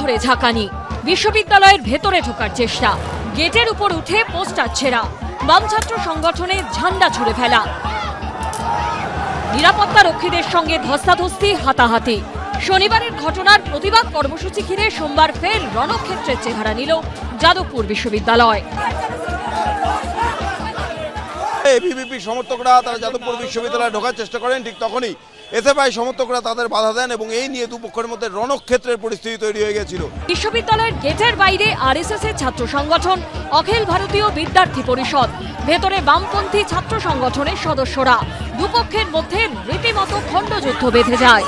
ধরে ঝাঁকানি, বিশ্ববিদ্যালয়ের ভেতরে ঢোকার চেষ্টা, গেটের উপর উঠে পোস্টার ছেঁড়া, বাম ছাত্র সংগঠনের ঝান্ডা ছুড়ে ফেলা, নিরাপত্তা রক্ষীদের সঙ্গে ধস্তাধস্তি, হাতাহাতি। শনিবারের ঘটনার প্রতিবাদ কর্মসূচি ঘিরে সোমবার ফের রণক্ষেত্রের চেহারা নিল যাদবপুর বিশ্ববিদ্যালয়। এবিভিপি সমর্থকরা তারা যাদবপুর বিশ্ববিদ্যালয়ে ঢোকার চেষ্টা করেন, ঠিক তখনই এসএফআই সমর্থকরা তাদের বাধা দেন এবং এই নিয়ে দুপক্ষের মধ্যে রণক্ষেত্রের পরিস্থিতি তৈরি হয়ে গেছিল। বিশ্ববিদ্যালয়ের গেটের বাইরে আরএসএস এর ছাত্র সংগঠন, অখিল ভারতীয় বিদ্যার্থী পরিষদ, ভেতরে বামপন্থী ছাত্র সংগঠনের সদস্যরা, দুপক্ষের মধ্যে রীতিমতো খণ্ডযুদ্ধ বেঁধে যায়।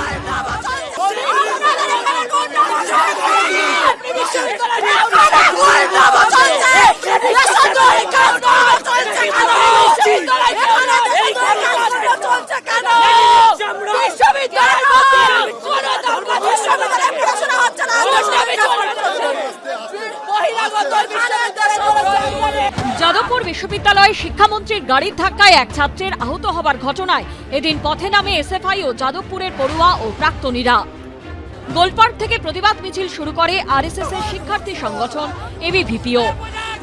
যাদবপুর বিশ্ববিদ্যালয়ে শিক্ষামন্ত্রীর গাড়ির ধাক্কায় এক ছাত্রের আহত হবার ঘটনায় এদিন পথে নামে এসএফআই ও যাদবপুরের পড়ুয়া ও প্রাক্তনীরা। গোলপার্ক থেকে প্রতিবাদ মিছিল শুরু করে আরএসএস এর শিক্ষার্থী সংগঠন এবিভিপিও।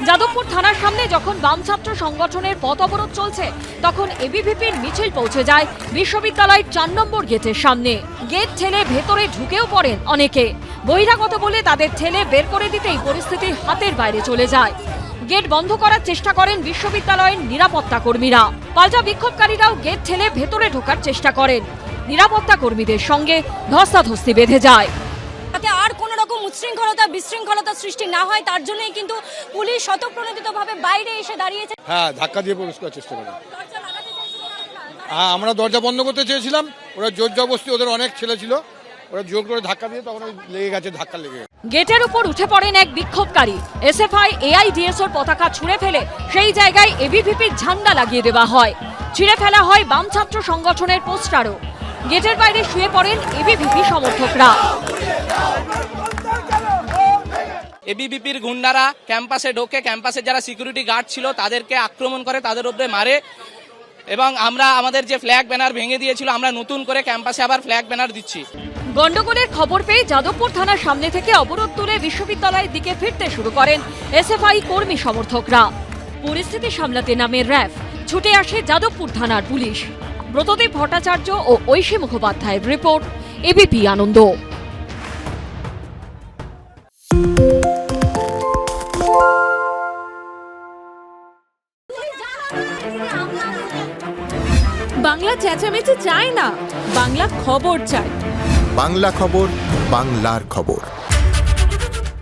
যাদবপুর থানার সামনে যখন বাম ছাত্র সংগঠনের পথ অবরোধ চলছে, তখন এবিভিপির মিছিল পৌঁছে যায় বিশ্ববিদ্যালয়ের ৪ নম্বর গেটের সামনে। গেট ঠেলে ভেতরে ঢুকেও পড়েন অনেকে। বহিরাগত বলে তাদের ঠেলে বের করে দিতেই পরিস্থিতি হাতের বাইরে চলে যায়। গেট বন্ধ করার চেষ্টা করেন বিশ্ববিদ্যালয়ের নিরাপত্তা কর্মীরা। পাল্টা বিক্ষোভকারীরাও গেট ঠেলে ভেতরে ঢোকার চেষ্টা করেন। নিরাপত্তা কর্মীদের সঙ্গে ধস্তাধস্তি বেঁধে যায়। যাতে আর কোনো রকম উচ্ছৃঙ্খলতা বিশৃঙ্খলতা সৃষ্টি না হয়, তার জন্যই কিন্তু পুলিশ স্বতঃপ্রণোদিতভাবে বাইরে এসে দাঁড়িয়েছে। হ্যাঁ, ধাক্কা দিয়ে প্রবেশ করার চেষ্টা করে। হ্যাঁ, আমরা দরজা বন্ধ করতে চেয়েছিলাম, ওরা জোর জবরদস্তি, ওদের অনেক ছেলে ছিল, ওরা জোর করে ধাক্কা দিয়ে তখন লেগে গেছে, ধাক্কা লেগে। গেটের উপর উঠে পড়েন এক বিক্ষোভকারী। এসএফআই এআইডিএসওর পতাকা ছুঁড়ে ফেলে সেই জায়গায় এবিভিপির ঝান্ডা লাগিয়ে দেওয়া হয়। ছিঁড়ে ফেলা হয় বাম ছাত্র সংগঠনের পোস্টারও। গেটের বাইরে শুয়ে পড়েন এবিভিপি সমর্থকরা। এবিভিপির গুন্ডারা ক্যাম্পাসে ঢোকে, ক্যাম্পাসে যারা সিকিউরিটি গার্ড ছিল তাদেরকে আক্রমণ করে, তাদের উপরে মারে এবং আমরা আমাদের যে ফ্ল্যাগ ব্যানার ভেঙে দিয়েছিল, আমরা নতুন করে ক্যাম্পাসে আবার ফ্ল্যাগ ব্যানার দিচ্ছি। গন্ডগোলের খবর পেয়ে যাদবপুর থানার সামনে থেকে অবরোধ তুলে বিশ্ববিদ্যালয়ের দিকে ফিরতে শুরু করেন এসএফআই কর্মী সমর্থকরা। পরিস্থিতি সামলাতে নামে র্যাফ, ছুটে আসে যাদবপুর থানার পুলিশ। ব্রতদেব ভট্টাচার্য ও ঐশী মুখোপাধ্যায়ের রিপোর্ট, এবিপি আনন্দ। বাংলা চেঁচামেচি চায় না, বাংলা খবর চায়। বাংলা খবর, বাংলার খবর।